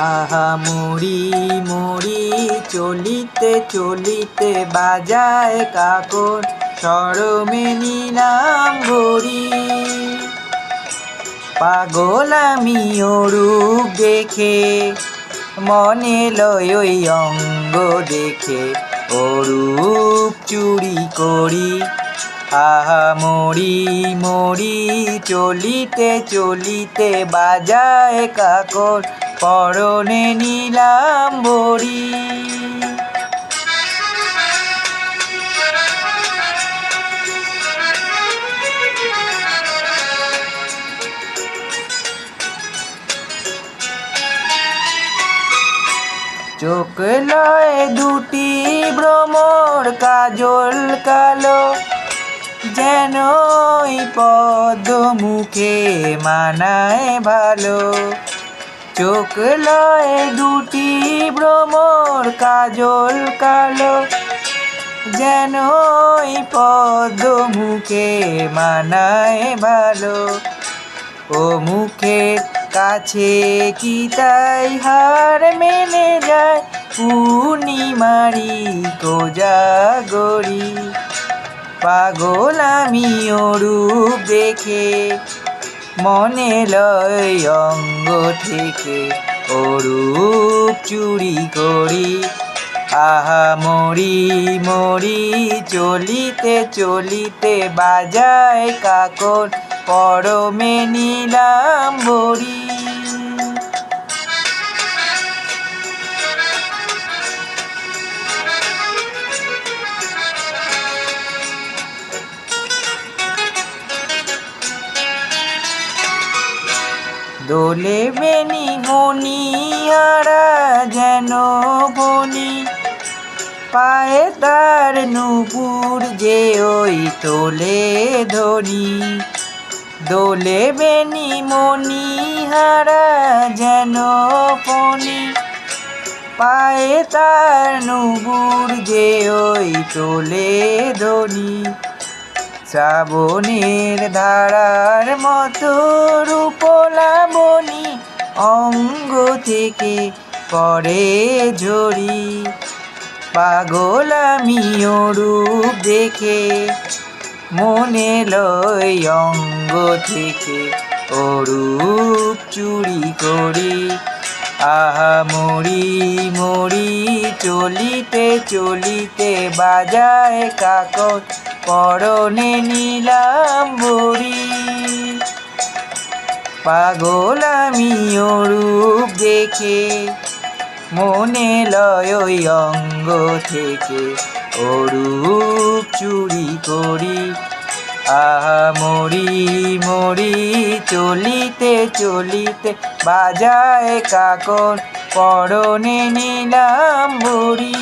আহা মুড়ি মুড়ি চলিতে চলিতে বাজায় কাকর, সরমে নিলাম ঘড়ি। পাগল আমি ওরূপ দেখে, মনে লয় ওই অঙ্গ দেখে, ওরূপ চুরি করি। আহা মরি মরি চলিতে চলিতে বাজায় কাকর, পরনে নিলাম বড়ি। চোখ লয় দুটি ভ্রমর কাজল কালো, যেন ওই পদ্ম মুখে মানায় ভালো। চোখ লয় দুটি ভ্রমর কাজল কালো, যেন ওই পদ্ম মুখে মানায় ভালো। ও মুখের কাছে কি তাই হার মেনে যায়, পূর্ণিমারি কোজাগরি। পাগল আমি ওরূপ দেখে, মনে লয় অঙ্গ থেকে, ওরূপ চুরি করি। আহা মরি মরি চলিতে চলিতে বাজায় কাকর, পরমে নিলাম বড়ি। দোলে বেনি মণিহারা যেন বনি, পায়ে তার নূপুর যে ওই তোলে ধনি। দোলে বেনি মণিহারা যেন বনি, পায়ে তার নূপুর যে ওই তোলে ধনি। শ্রাবণের ধারার মতো রূপলাবণী, অঙ্গ থেকে পড়ে ঝরি। পাগল আমি ওরূপ দেখে, মনে লয় অঙ্গ থেকে, ওরূপ চুরি করি। আহা মরি মরি চলিতে চলিতে বাজায় কাকর, পরনে নিলাম বড়ি। পাগল আমি ওরূপ দেখে, মনে লয় ওই অঙ্গ থেকে, ওরূপ চুরি করি। আহা মরি মরি চলিতে চলিতে বাজায় কাকর, পরনে নিলাম বড়ি।